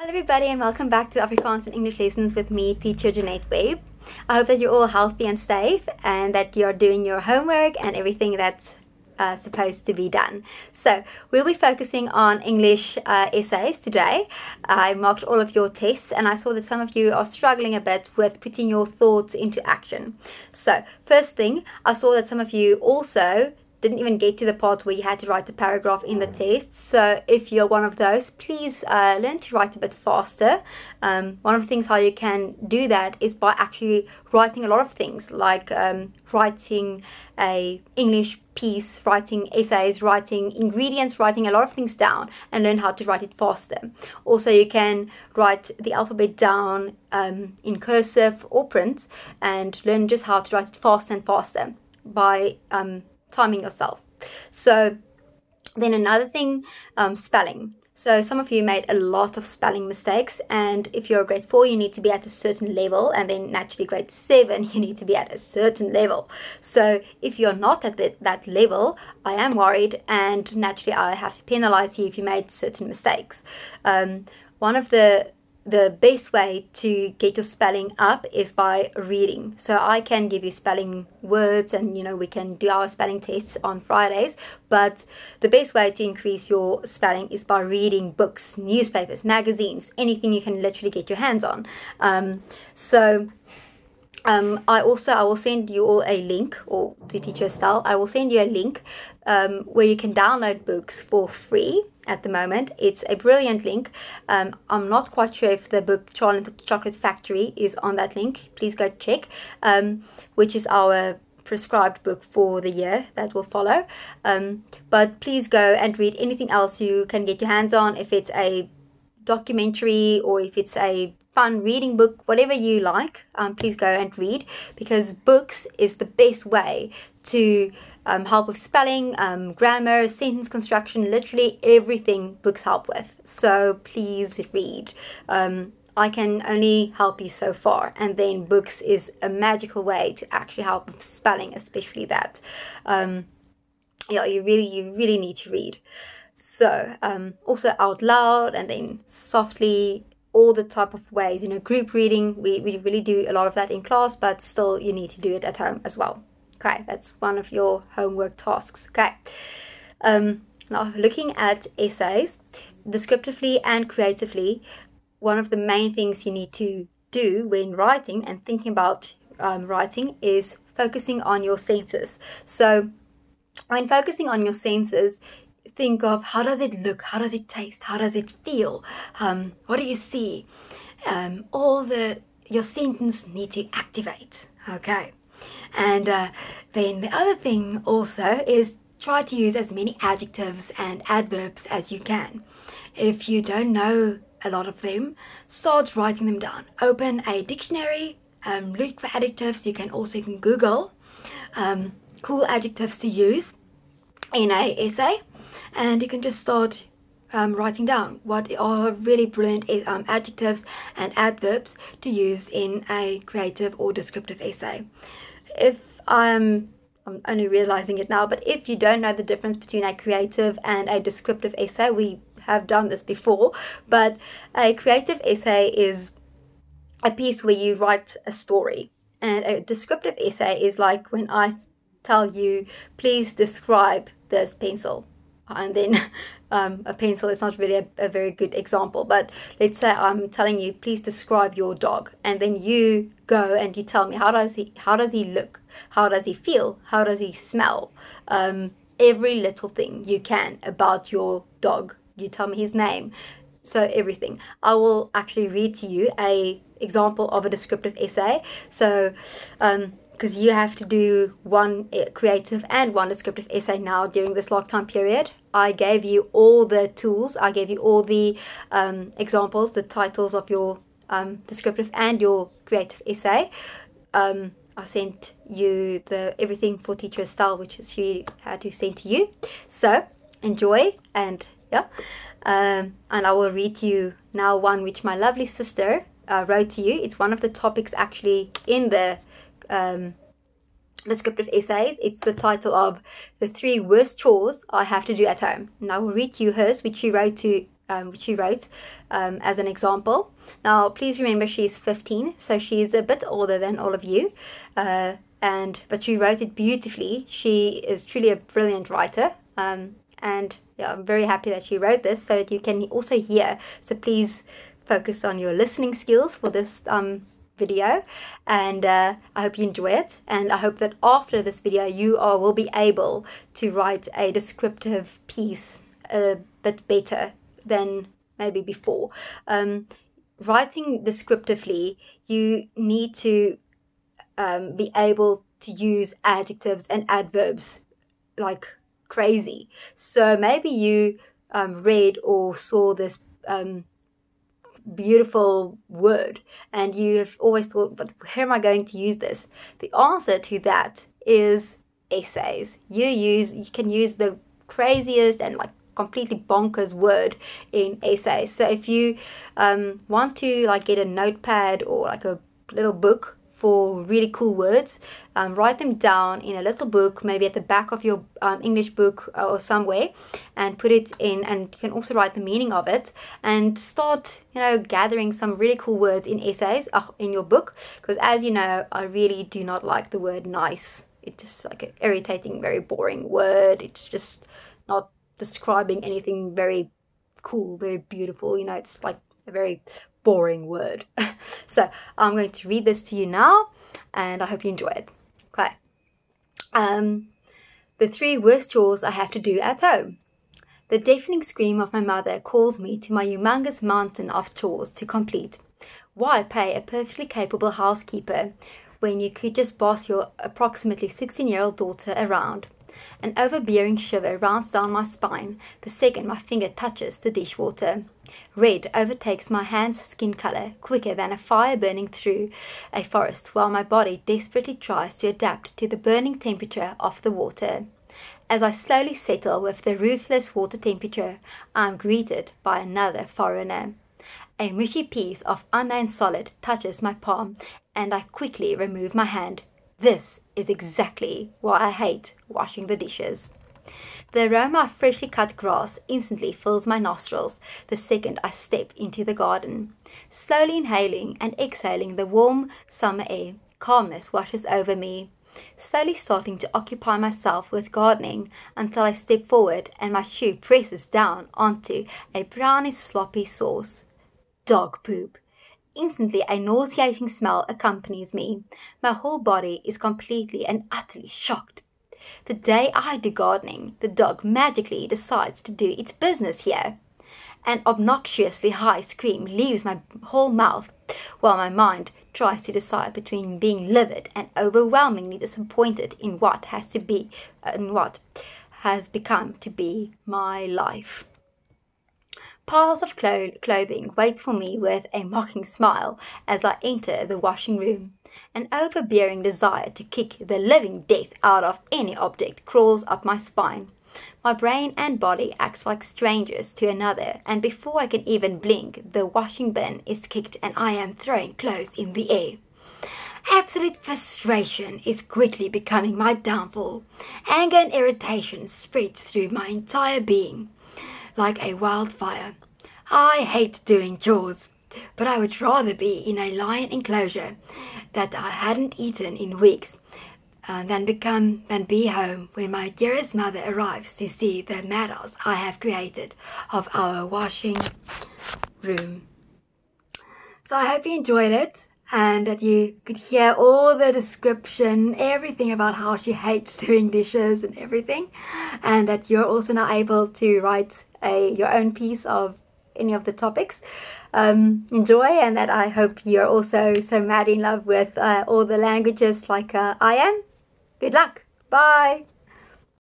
Hello everybody and welcome back to Afrikaans and English Lessons with me, teacher Jeanette Webb. I hope that you're all healthy and safe and that you're doing your homework and everything that's supposed to be done. So we'll be focusing on English essays today. I marked all of your tests and I saw that some of you are struggling a bit with putting your thoughts into action. So first thing, I saw that some of you also didn't even get to the part where you had to write a paragraph in the test. So if you're one of those, please learn to write a bit faster. One of the things how you can do that is by actually writing a lot of things, like writing a English piece, writing essays, writing ingredients, writing a lot of things down, and learn how to write it faster. Also, you can write the alphabet down in cursive or print and learn just how to write it faster and faster by timing yourself. So then another thing, spelling. So some of you made a lot of spelling mistakes, and if you're grade 4 you need to be at a certain level, and then naturally grade 7 you need to be at a certain level. So if you're not at that level, I am worried, and naturally I have to penalize you if you made certain mistakes. One of the best way to get your spelling up is by reading. So I can give you spelling words, and we can do our spelling tests on Fridays, but the best way to increase your spelling is by reading books, newspapers, magazines, anything you can literally get your hands on. I will send you all a link, or to Teacher Estelle, I will send you a link where you can download books for free at the moment. It's a brilliant link. I'm not quite sure if the book Charlie and the Chocolate Factory is on that link. Please go check, which is our prescribed book for the year that will follow. But please go and read anything else you can get your hands on, if it's a documentary or if it's a fun reading book, whatever you like, please go and read, because books is the best way to help with spelling, grammar, sentence construction, literally everything books help with. So please read. I can only help you so far, and then books is a magical way to actually help with spelling, especially that. You really need to read. So also out loud and then softly, all the type of ways, group reading, we really do a lot of that in class, but still you need to do it at home as well. Okay, that's one of your homework tasks. Okay, now looking at essays, descriptively and creatively, one of the main things you need to do when writing and thinking about writing is focusing on your senses. So when focusing on your senses, think of how does it look, how does it taste, how does it feel, what do you see, your sentence need to activate. Okay, and then the other thing also is try to use as many adjectives and adverbs as you can. If you don't know a lot of them, start writing them down. Open a dictionary, look for adjectives. You can Google cool adjectives to use in a essay, and you can just start writing down what are really brilliant adjectives and adverbs to use in a creative or descriptive essay. If I'm only realizing it now, but if you don't know the difference between a creative and a descriptive essay, we have done this before, but a creative essay is a piece where you write a story, and a descriptive essay is like when I tell you, please describe this pencil, and then a pencil is not really a very good example, but let's say I'm telling you, please describe your dog, and then you go and you tell me, how does he look, how does he feel, how does he smell, every little thing you can about your dog. You tell me his name, so everything. I will actually read to you a example of a descriptive essay. So because you have to do one creative and one descriptive essay now during this lockdown period, I gave you all the tools, I gave you all the examples, the titles of your descriptive and your creative essay. I sent you everything for Teacher Estelle, which she had to send to you. So enjoy, and and I will read to you now one which my lovely sister wrote to you. It's one of the topics actually in the descriptive essays. It's the title of The 3 Worst Chores I Have to Do at Home. And I will read you hers, which she wrote to which she wrote as an example. Now, please remember she's 15, so she's a bit older than all of you, but she wrote it beautifully. She is truly a brilliant writer, and yeah, I'm very happy that she wrote this so that you can also hear. So please focus on your listening skills for this video, and I hope you enjoy it, and I hope that after this video you will be able to write a descriptive piece a bit better than maybe before. Writing descriptively, you need to be able to use adjectives and adverbs like crazy. So maybe you read or saw this beautiful word and you have always thought, but where am I going to use this? The answer to that is essays. You can use the craziest and like completely bonkers word in essays. So if you want to like get a notepad or like a little book for really cool words, write them down in a little book, maybe at the back of your English book or somewhere, and put it in, and you can also write the meaning of it and start, gathering some really cool words in essays in your book, because as you know, I really do not like the word nice. It's just like an irritating, very boring word. It's just not describing anything very cool, very beautiful. It's like a very boring word. So I'm going to read this to you now, and I hope you enjoy it. Okay. The 3 worst chores I have to do at home. The deafening scream of my mother calls me to my humongous mountain of chores to complete. Why pay a perfectly capable housekeeper when you could just boss your approximately 16-year-old daughter around? An overbearing shiver runs down my spine the second my finger touches the dishwater. Red overtakes my hand's skin color quicker than a fire burning through a forest, while my body desperately tries to adapt to the burning temperature of the water. As I slowly settle with the ruthless water temperature, I am greeted by another foreigner. A mushy piece of unknown solid touches my palm, and I quickly remove my hand. This is exactly why I hate washing the dishes. The aroma of freshly cut grass instantly fills my nostrils the second I step into the garden. Slowly inhaling and exhaling the warm summer air, calmness washes over me. Slowly starting to occupy myself with gardening until I step forward and my shoe presses down onto a browny sloppy sauce. Dog poop. Instantly a nauseating smell accompanies me. My whole body is completely and utterly shocked. The day I do gardening, the dog magically decides to do its business here. An obnoxiously high scream leaves my whole mouth, while my mind tries to decide between being livid and overwhelmingly disappointed in what has become to be my life. Piles of clothing wait for me with a mocking smile as I enter the washing room. An overbearing desire to kick the living death out of any object crawls up my spine. My brain and body acts like strangers to another, and before I can even blink, the washing bin is kicked and I am throwing clothes in the air. Absolute frustration is quickly becoming my downfall. Anger and irritation spreads through my entire being like a wildfire. I hate doing chores, but I would rather be in a lion enclosure that I hadn't eaten in weeks than be home when my dearest mother arrives to see the madhouse I have created of our washing room. So I hope you enjoyed it, and that you could hear all the description, everything about how she hates doing dishes and everything, and that you're also now able to write your own piece of any of the topics. Enjoy, and that I hope you're also so mad in love with all the languages like I am. Good luck. Bye.